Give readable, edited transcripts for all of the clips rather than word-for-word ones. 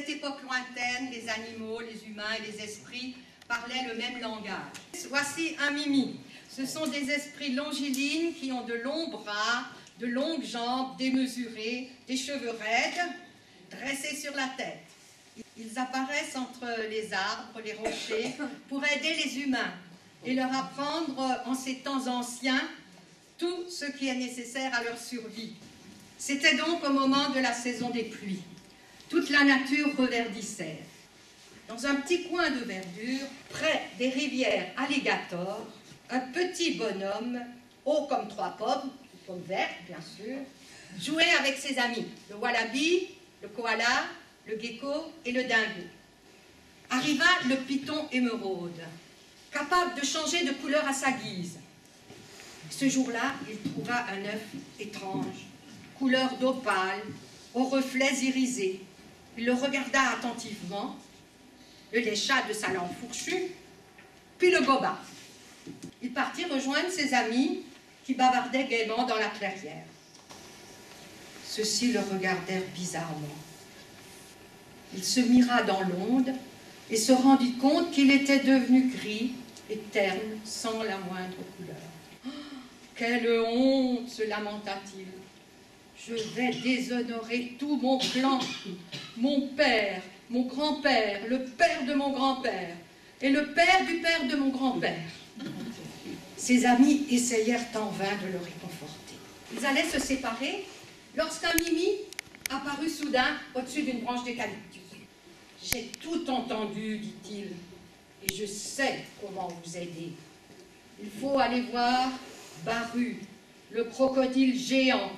cette époque lointaine, les animaux, les humains et les esprits parlaient le même langage. Voici un mimi. Ce sont des esprits longilignes qui ont de longs bras, de longues jambes démesurées, des cheveux raides, dressés sur la tête. Ils apparaissent entre les arbres, les rochers, pour aider les humains et leur apprendre en ces temps anciens tout ce qui est nécessaire à leur survie. C'était donc au moment de la saison des pluies. Toute la nature reverdissait. Dans un petit coin de verdure, près des rivières alligators, un petit bonhomme, haut comme 3 pommes vertes bien sûr, jouait avec ses amis, le wallaby, le koala, le gecko et le dingo. Arriva le python émeraude, capable de changer de couleur à sa guise. Ce jour-là, il trouva un œuf étrange, couleur d'opale, aux reflets irisés. Il le regarda attentivement, le lécha de sa langue fourchue, puis le goba. Il partit rejoindre ses amis qui bavardaient gaiement dans la clairière. Ceux-ci le regardèrent bizarrement. Il se mira dans l'onde et se rendit compte qu'il était devenu gris et terne, sans la moindre couleur. Oh, quelle honte, se lamenta-t-il. Je vais déshonorer tout mon clan, mon père, mon grand-père, le père de mon grand-père et le père du père de mon grand-père. Ses amis essayèrent en vain de le réconforter. Ils allaient se séparer lorsqu'un mimi apparut soudain au-dessus d'une branche d'eucalyptus. « J'ai tout entendu, dit-il, et je sais comment vous aider. Il faut aller voir Baru, le crocodile géant,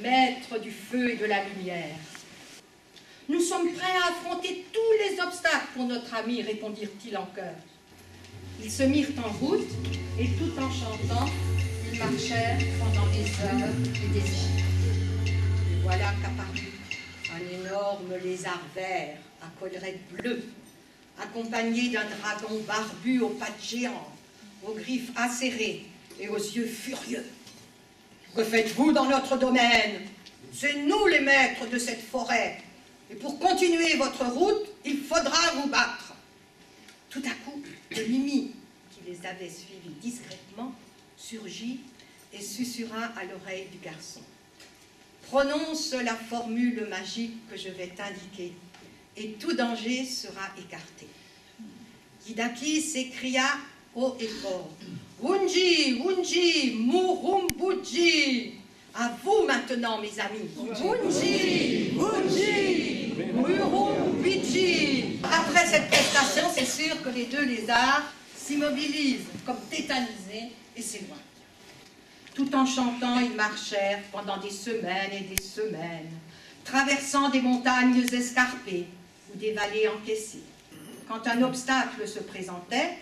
maître du feu et de la lumière. » « Nous sommes prêts à affronter tous les obstacles pour notre ami, répondirent-ils en chœur. Ils se mirent en route et tout en chantant, ils marchèrent pendant des heures et des heures. Et voilà qu'apparut un énorme lézard vert à collerette bleue, accompagné d'un dragon barbu aux pattes géantes, aux griffes acérées et aux yeux furieux. « Que faites-vous dans notre domaine? C'est nous les maîtres de cette forêt. Et pour continuer votre route, il faudra vous battre. » Tout à coup, le mimi, qui les avait suivis discrètement, surgit et susurra à l'oreille du garçon. « Prononce la formule magique que je vais t'indiquer, et tout danger sera écarté. » Hidaki s'écria haut et fort. « Wunji, Wunji, Murumbuji !» À vous maintenant, mes amis. Wunji, Wunji, Murumbuji. Après cette prestation, c'est sûr que les deux lézards s'immobilisent comme tétanisés et s'éloignent. Tout en chantant, ils marchèrent pendant des semaines et des semaines, traversant des montagnes escarpées ou des vallées encaissées. Quand un obstacle se présentait,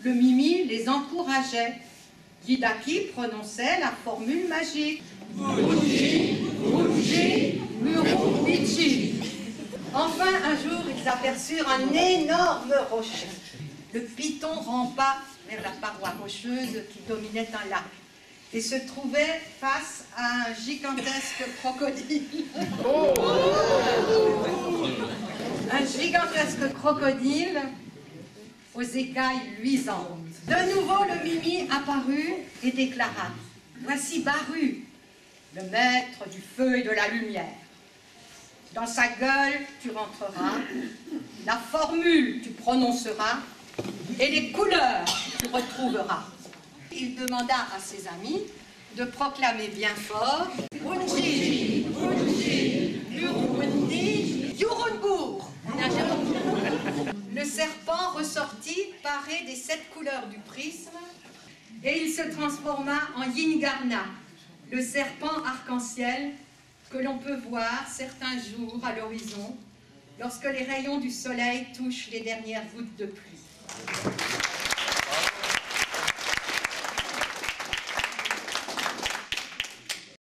le mimi les encourageait. Hidaki prononçait la formule magique. Wunji, Wunji, Murumbuji. Enfin, un jour, ils aperçurent un énorme rocher. Le python rampa vers la paroi rocheuse qui dominait un lac et se trouvait face à un gigantesque crocodile. Un gigantesque crocodile aux écailles luisantes. De nouveau, le mimi apparut et déclara « Voici Baru, le maître du feu et de la lumière. Dans sa gueule, tu rentreras, la formule, tu prononceras, et les couleurs, tu retrouveras. » Il demanda à ses amis de proclamer bien fort « Wunji, Wunji, Murumbuji, Yurungur !» Le serpent ressortit paré des 7 couleurs du prisme et il se transforma en Yingarna, le serpent arc-en-ciel que l'on peut voir certains jours à l'horizon lorsque les rayons du soleil touchent les dernières gouttes de pluie.